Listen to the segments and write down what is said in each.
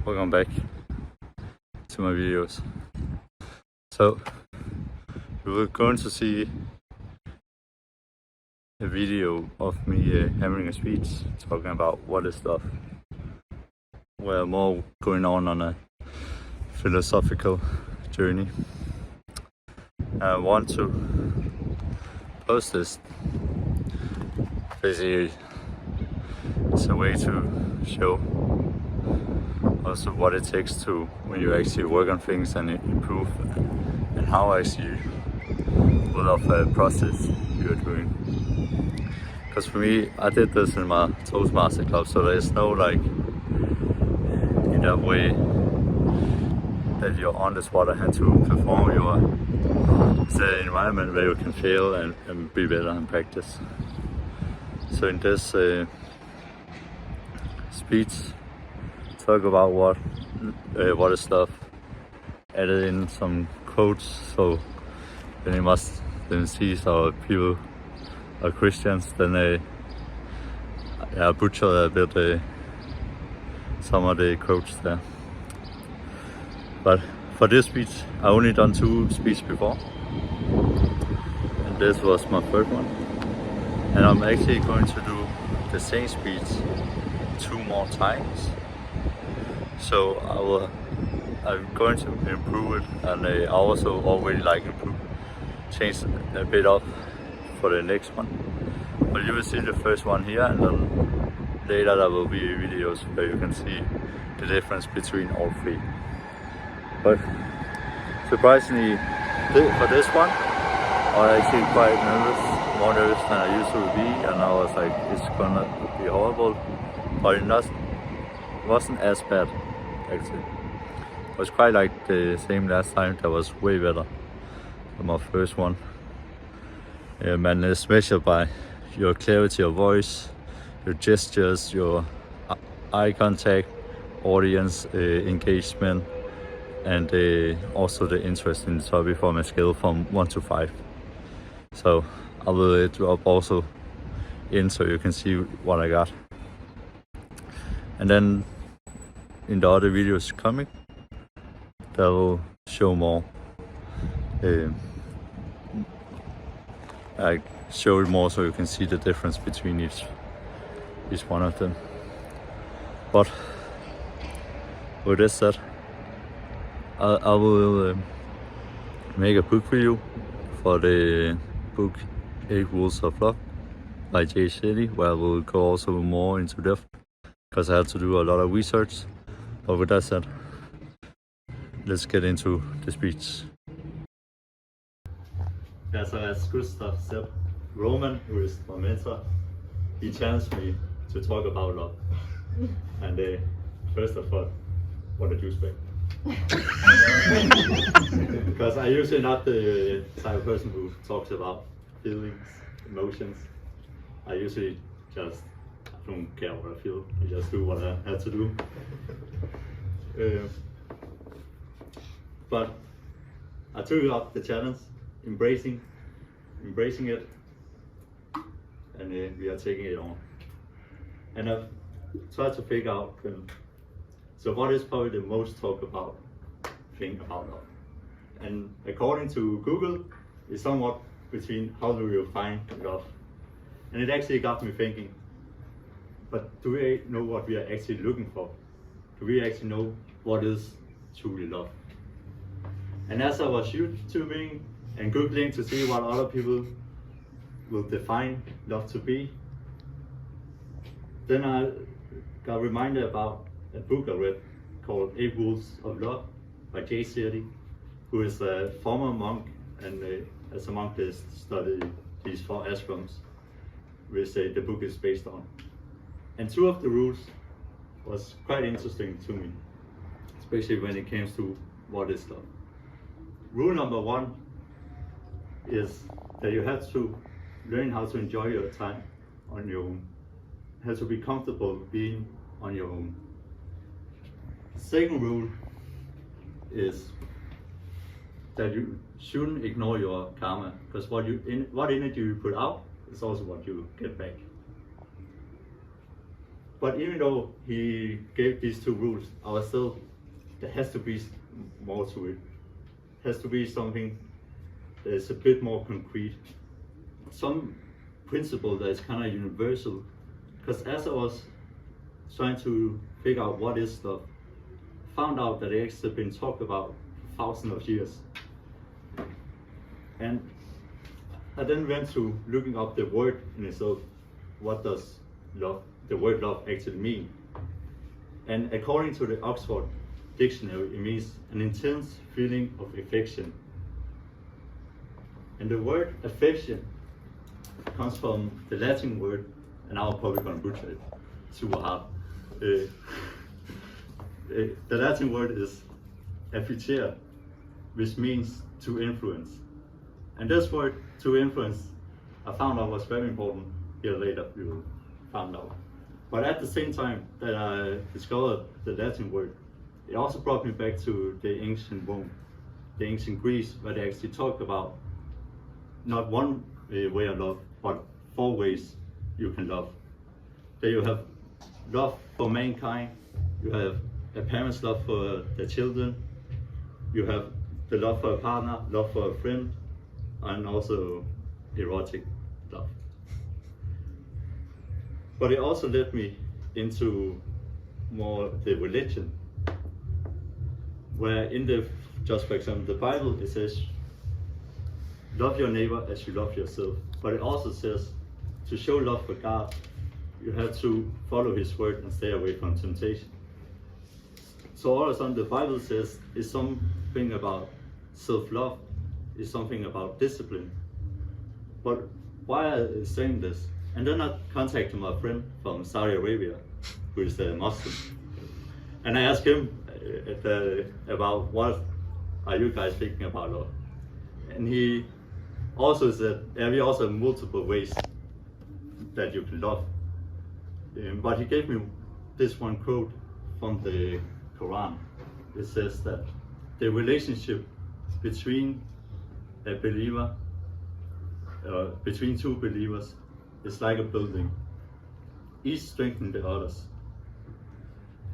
welcome back to my videos. So we're going to see a video of me having a speech talking about what is stuff. We're more going on a philosophical journey. I want to post this. Basically, it's a way to show also what it takes to when you actually work on things and improve, and how actually what of a process you're doing. Because for me, I did this in my Toastmaster club, so there's no like in that way that you're on the spot and have to perform it's an environment where you can fail and be better in practice. So in this speech, talk about what is stuff, added in some quotes, so when you must then see our people are Christians, then I butchered a bit some of the quotes there. But for this speech, I only done 2 speeches before, and this was my first one. And I'm actually going to do the same speech 2 more times. So I'm going to improve it, and I also already change a bit up for the next one. But you will see the first one here, and then later there will be videos where you can see the difference between all 3. But surprisingly, for this one, I was actually quite nervous, more nervous than I used to be, and I was like, it's gonna be horrible. But it wasn't as bad, actually. It was quite like the same last time. That was way better than my first one. Man is measured by your clarity of voice, your gestures, your eye contact, audience engagement, and also the interest in the topic from a scale from 1 to 5. So I will drop also in so you can see what I got. And then in the other videos coming, that will show more. I show it more so you can see the difference between each one of them. But with this said, I will make a book review for the book 8 Rules of Love by Jesper, where I will go also more into depth, because I had to do a lot of research. But with that said, let's get into the speech. Yeah, so as Gustav said, Roman, who is my mentor, he challenged me to talk about love. And first of all, what a douchebag. Because I usually not the type of person who talks about feelings, emotions. I usually I don't care what I feel, I just do what I have to do. But I took up the challenge, embracing it, and we are taking it on. And I've tried to figure out, so what is probably the most talked about thing about love? And according to Google, it's somewhat between how do you find love? And it actually got me thinking, but do we know what we are actually looking for? Do we actually know what is truly love? And as I was YouTubing and Googling to see what other people will define love to be, then I got reminded about a book I read called 8 Rules of Love by Jesper, who is a former monk, and as a monk they studied these 4 ashrams, which the book is based on. And 2 of the rules was quite interesting to me, especially when it comes to what is love. Rule number 1 is that you have to learn how to enjoy your time on your own. You have to be comfortable being on your own. Second rule is that you shouldn't ignore your karma, because what energy you put out is also what you get back. But even though he gave these 2 rules, I was still, there has to be more to it. It has to be something that is a bit more concrete. Some principle that is kind of universal. Because as I was trying to figure out what is love, I found out that it has been talked about for thousands of years. And I then went to looking up the word in itself. What does love, the word love, actually mean? And according to the Oxford Dictionary, it means an intense feeling of affection. And the word affection comes from the Latin word, and now I'm probably gonna butcher it super hard. The Latin word is affecere, which means to influence. And this word, to influence, I found out was very important. Here later we will find out. But at the same time that I discovered the Latin word, it also brought me back to the ancient Rome, the ancient Greece, where they actually talked about not one way of love, but 4 ways you can love. There you have love for mankind, you have a parent's love for their children, you have the love for a partner, love for a friend, and also erotic love. But it also led me into more the religion, where in the, just for example, the Bible, it says, love your neighbor as you love yourself. But it also says, to show love for God, you have to follow His word and stay away from temptation. So all of a sudden the Bible says is something about self-love, is something about discipline. But why are I saying this? And then I contacted my friend from Saudi Arabia, who is a Muslim. And I asked him about what are you guys thinking about love? And he also said, yeah, we also have multiple ways that you can love. But he gave me this one quote from the Quran. It says that the relationship between a believer, between 2 believers, is like a building. Each strengthens the others.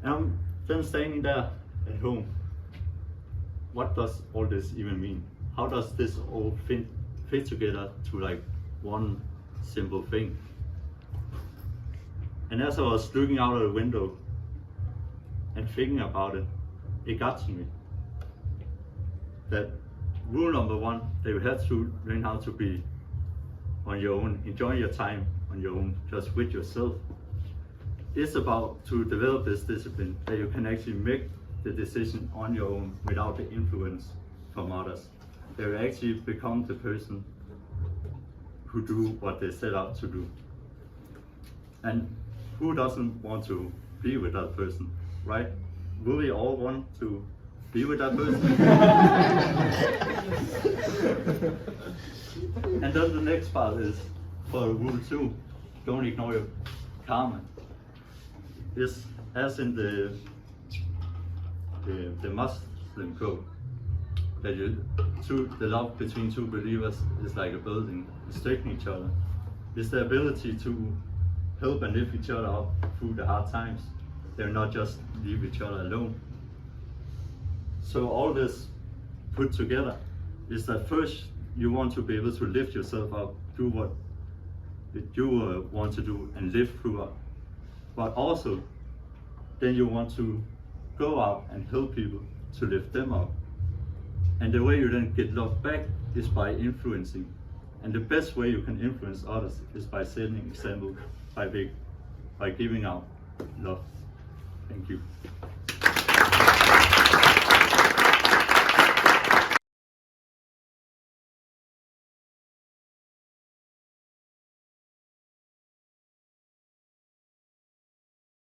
And I'm then standing there at home. What does all this even mean? How does this all fit together to like one simple thing? And as I was looking out of the window and thinking about it, it got to me that rule number 1, that you have to learn how to be on your own, enjoy your time on your own, just with yourself. It's about to develop this discipline that you can actually make the decision on your own without the influence from others. That you actually become the person who do what they set out to do. And who doesn't want to be with that person, right? Will we all want to be with that person? And then the next part is for rule 2, don't ignore your karma. It's as in the Muslim code, that the love between 2 believers is like a building, strengthening each other. It's the ability to help and lift each other up through the hard times. They're not just leave each other alone. So all this put together is that first you want to be able to lift yourself up, do what you want to do and live through it. But also, then you want to go out and help people to lift them up. And the way you then get love back is by influencing. And the best way you can influence others is by setting an example, by giving out love. Thank you.